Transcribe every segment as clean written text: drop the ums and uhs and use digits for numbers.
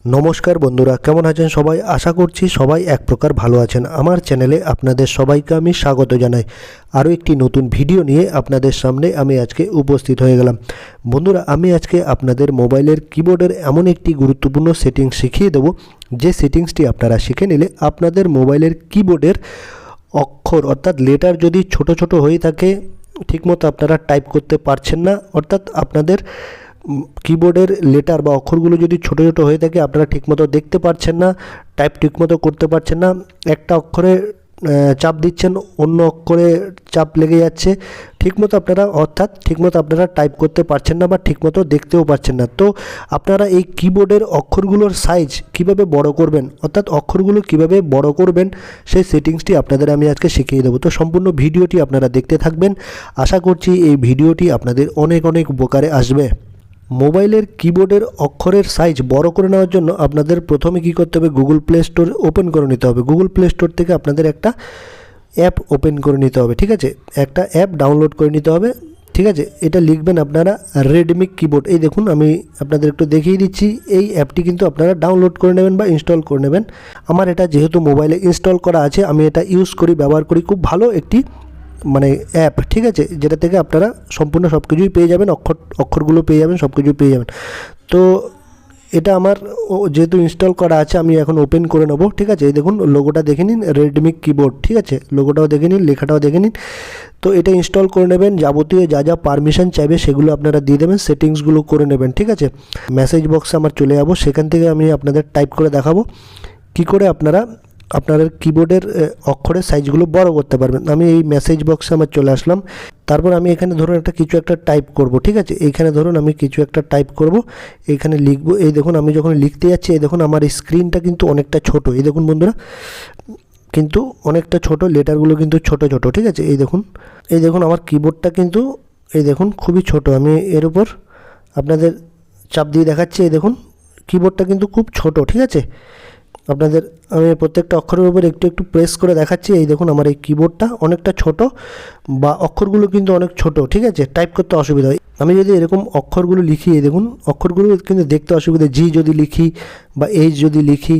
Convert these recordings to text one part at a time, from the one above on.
নমস্কার বন্ধুরা, কেমন আছেন সবাই? আশা করছি সবাই এক প্রকার ভালো আছেন। আমার চ্যানেলে আপনাদের সবাইকে আমি স্বাগত জানাই। আরও একটি নতুন ভিডিও নিয়ে আপনাদের সামনে আমি আজকে উপস্থিত হয়ে গেলাম। বন্ধুরা, আমি আজকে আপনাদের মোবাইলের কিবোর্ডের এমন একটি গুরুত্বপূর্ণ সেটিংস শিখিয়ে দেব, যে সেটিংসটি আপনারা শিখে নিলে আপনাদের মোবাইলের কিবোর্ডের অক্ষর অর্থাৎ লেটার যদি ছোট ছোট হয়ে থাকে, ঠিকমতো আপনারা টাইপ করতে পারছেন না, অর্থাৎ আপনাদের কিবোর্ডের লেটার বা অক্ষরগুলো যদি ছোট ছোট হয়ে থাকে, আপনারা ঠিকমতো দেখতে পাচ্ছেন না, টাইপ ঠিকমতো করতে পারছেন না, একটা অক্ষরে চাপ দিচ্ছেন, অন্য অক্ষরে চাপ লেগে যাচ্ছে, ঠিকমতো আপনারা টাইপ করতে পারছেন না বা ঠিকমতো দেখতেও পাচ্ছেন না। তো আপনারা এই কিবোর্ডের অক্ষরগুলোর সাইজ কিভাবে বড় করবেন, অর্থাৎ অক্ষরগুলো কিভাবে বড় করবেন, সেই সেটিংসটি আপনাদের আমি আজকে শিখিয়ে দেবো। তো সম্পূর্ণ ভিডিওটি আপনারা দেখতে থাকবেন। আশা করছি এই ভিডিওটি আপনাদের অনেক অনেক উপকারে আসবে। মোবাইলের কিবোর্ডের অক্ষরের সাইজ বড় করে নেওয়ার জন্য আপনাদের প্রথমে কী করতে হবে, গুগল প্লে স্টোর ওপেন করে নিতে হবে। গুগল প্লে স্টোর থেকে আপনাদের একটা অ্যাপ ওপেন করে নিতে হবে, ঠিক আছে? একটা অ্যাপ ডাউনলোড করে নিতে হবে, ঠিক আছে? এটা লিখবেন আপনারা রেডমিক কিবোর্ড। এই দেখুন, আমি আপনাদের একটু দেখিয়ে দিচ্ছি। এই অ্যাপটি কিন্তু আপনারা ডাউনলোড করে নেবেন বা ইনস্টল করে নেবেন। আমার এটা যেহেতু মোবাইলে ইনস্টল করা আছে, আমি এটা ইউজ করি, ব্যবহার করি। খুব ভালো একটি অ্যাপ, ঠিক আছে? যেটা থেকে আপনারা সম্পূর্ণ সব কিছুই পেয়ে যাবেন, অক্ষরগুলো পেয়ে যাবেন, সব কিছুই পেয়ে যাবেন। তো এটা আমার যেহেতু ইনস্টল করা আছে, আমি এখন ওপেন করে নেবো, ঠিক আছে? এই দেখুন, লোগোটা দেখে নিন, রেডমি কিবোর্ড, ঠিক আছে? লোগোটাও দেখে নিন, লেখাটাও দেখে নিন। তো এটা ইনস্টল করে নেবেন, যাবতীয় যা যা পারমিশন চাইবে সেগুলো আপনারা দিয়ে দেবেন, সেটিংসগুলো করে নেবেন, ঠিক আছে? মেসেজ বক্সে আমার চলে যাবো, সেখান থেকে আমি আপনাদের টাইপ করে দেখাবো কী করে আপনারা আপনাদের কিবোর্ডের অক্ষরের সাইজগুলো বড় করতে পারবেন। আমি এই মেসেজ বক্সে আমার চলে আসলাম। তারপর আমি এখানে ধরুন কিছু একটা টাইপ করব, ঠিক আছে? এইখানে ধরুন আমি কিছু একটা টাইপ করব, এইখানে লিখব। এই দেখুন, আমি যখন লিখতে যাচ্ছি, এই দেখুন আমার স্ক্রিনটা কিন্তু অনেকটা ছোট। এই দেখুন বন্ধুরা, কিন্তু অনেকটা ছোট, লেটারগুলো কিন্তু ছোট ছোট, ঠিক আছে? এই দেখুন আমার কিবোর্ডটা কিন্তু এই দেখুন খুবই ছোট। আমি এর উপর আপনাদের চাপ দিয়ে দেখাচ্ছি। এই দেখুন কিবোর্ডটা কিন্তু খুব ছোট, ঠিক আছে? আপনাদের আমি প্রত্যেকটা অক্ষরের উপর একটু একটু প্রেস করে দেখাচ্ছি। এই দেখুন আমার এই কিবোর্ডটা অনেকটা ছোট, বা অক্ষরগুলো কিন্তু অনেক ছোট, ঠিক আছে? টাইপ করতে অসুবিধা হয়। আমি যদি এরকম অক্ষরগুলো লিখি, এই দেখুন অক্ষরগুলো কিন্তু দেখতে অসুবিধা। জি যদি লিখি বা এইচ যদি লিখি,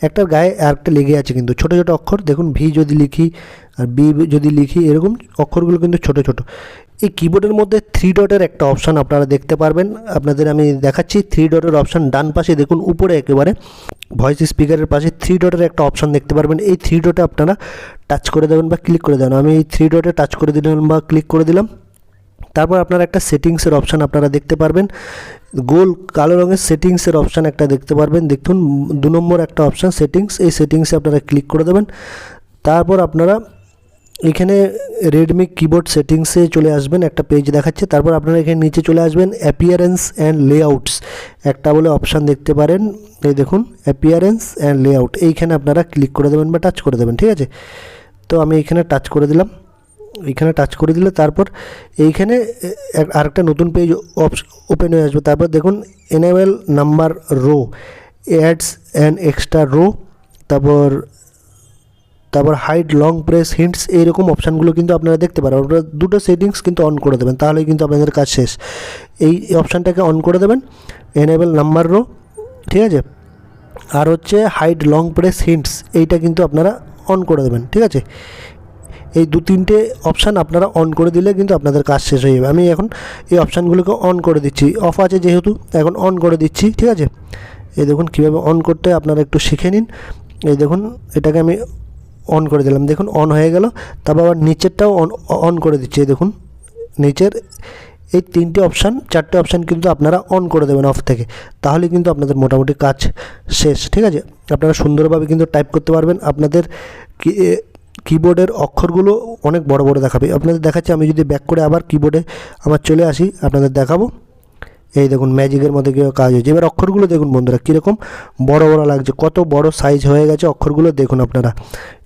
একটার গায়ে আরেকটা লেগে আছে, কিন্তু ছোট ছোট অক্ষর। দেখুন ভি যদি লিখি আর বি যদি লিখি, এরকম অক্ষরগুলো কিন্তু ছোট ছোট। এই কিবোর্ডের মধ্যে 3 ডটের একটা অপশান আপনারা দেখতে পারবেন। আপনাদের আমি দেখাচ্ছি 3 ডটের অপশান ডান পাশে দেখুন, উপরে একেবারে ভয়েস স্পিকারের পাশে 3 ডটের একটা অপশান দেখতে পারবেন। এই 3 ডটে আপনারা টাচ করে দেবেন বা ক্লিক করে দেবেন। আমি এই 3 ডটে টাচ করে দিলাম বা ক্লিক করে দিলাম। তারপর আপনারা একটা সেটিংসের অপশান আপনারা দেখতে পারবেন, গোল কালো রঙের সেটিংসের অপশান একটা দেখতে পারবেন। দেখুন 2 নম্বর একটা অপশান সেটিংস, এই সেটিংসে আপনারা ক্লিক করে দেবেন। তারপর আপনারা এখানে রেডমি কিবোর্ড সেটিংসে চলে আসবেন, একটা পেজ দেখাচ্ছে। তারপর আপনারা এখানে নিচে চলে আসবেন, অ্যাপিয়ারেন্স অ্যান্ড লেআউটস একটা বলে অপশান দেখতে পারেন। এই দেখুন অ্যাপিয়ারেন্স অ্যান্ড লেআউট, এইখানে আপনারা ক্লিক করে দেবেন বা টাচ করে দেবেন, ঠিক আছে? তো আমি এইখানে টাচ করে দিলাম। এইখানে টাচ করে দিলে তারপর এইখানে আরেকটা নতুন পেজ ওপেন হয়ে আসবে। তারপর দেখুন enable number row, ads and extra row, তারপর হাইড লং প্রেস হিন্টস, এইরকম অপশানগুলো কিন্তু আপনারা দেখতে পারেন। আপনারা দুটো সেটিংস কিন্তু অন করে দেবেন, তাহলেই কিন্তু আপনাদের কাজ শেষ। এই অপশানটাকে অন করে দেবেন, এনেবল নাম্বার রো, ঠিক আছে? আর হচ্ছে হাইড লং প্রেস হিন্টস, এইটা কিন্তু আপনারা অন করে দেবেন, ঠিক আছে? এই 2-3টে অপশান আপনারা অন করে দিলে কিন্তু আপনাদের কাজ শেষ হয়ে যাবে। আমি এখন এই অপশানগুলোকে অন করে দিচ্ছি, অফ আছে যেহেতু, এখন অন করে দিচ্ছি, ঠিক আছে? এই দেখুন কীভাবে অন করতে আপনারা একটু শিখে নিন। এই দেখুন এটাকে আমি অন করে দিলাম, দেখুন অন হয়ে গেল। তারপর আবার নিচেরটাও অন করে দিচ্ছি। এই দেখুন নিচের এই 3টে অপশান 4টে অপশান কিন্তু আপনারা অন করে দেবেন অফ থেকে, তাহলে কিন্তু আপনাদের মোটামুটি কাজ শেষ, ঠিক আছে? আপনারা সুন্দরভাবে কিন্তু টাইপ করতে পারবেন। আপনাদের কিবোর্ডের অক্ষরগুলো অনেক বড় বড় দেখাবে। আপনাদের দেখাচ্ছি, আমি যদি ব্যাক করে আবার কিবোর্ডে আমার চলে আসি, আপনাদের দেখাবো। এই দেখুন ম্যাজিকের মধ্যে কীভাবে কাজ হয়েছে। এবার অক্ষরগুলো দেখুন বন্ধুরা কীরকম বড় বড় লাগছে, কত বড় সাইজ হয়ে গেছে অক্ষরগুলো দেখুন আপনারা।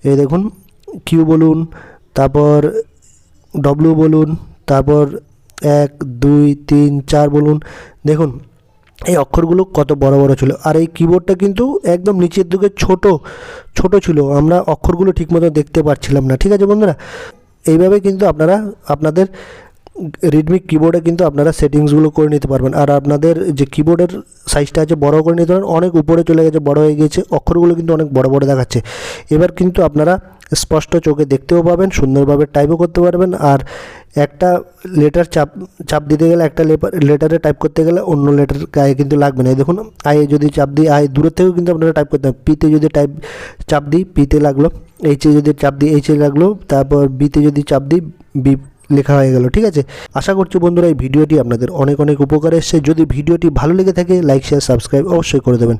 এই দেখুন কিউ বলুন, তারপর ডব্লিউ বলুন, তারপর 1 2 3 4 বলুন, দেখুন এই অক্ষরগুলো কত বড় বড় ছিল। আর এই কিবোর্ডটা কিন্তু একদম নিচের দিকে ছোট ছোট ছিল, আমরা অক্ষরগুলো ঠিকমতো দেখতে পাচ্ছিলাম না, ঠিক আছে বন্ধুরা? এইভাবে কিন্তু আপনারা আপনাদের রিডমি কিবোর্ডে কিন্তু আপনারা সেটিংসগুলো করে নিতে পারবেন। আর আপনাদের যে কিবোর্ডের সাইজটা আছে বড় করে নিতে পারেন, অনেক উপরে চলে গেছে, বড় হয়ে গিয়েছে, অক্ষরগুলো কিন্তু অনেক বড় বড় দেখাচ্ছে। এবার কিন্তু আপনারা স্পষ্ট চোখে দেখতেও পাবেন, সুন্দরভাবে টাইপও করতে পারবেন। আর একটা লেটার চাপ দিতে গেলে, একটা লেটারে টাইপ করতে গেলে অন্য লেটার গায়ে কিন্তু লাগবে না। এই দেখুন, আয়ে যদি চাপ দিই, আয়ে দূরের থেকেও কিন্তু আপনারা টাইপ করতে পারেন। পিতে যদি চাপ দিই, পিতে লাগলো। এইচে যদি চাপ দিই, এইচে লাগলো। তারপর বিতে যদি চাপ দিই, বি লেখা হয়ে গেল। ঠিক আছে, আশা করছি বন্ধুরা এই ভিডিওটি আপনাদের অনেক অনেক উপকারে এসেছে। যদি ভিডিওটি ভালো লেগে থাকে, লাইক শেয়ার সাবস্ক্রাইব অবশ্যই করে দেবেন।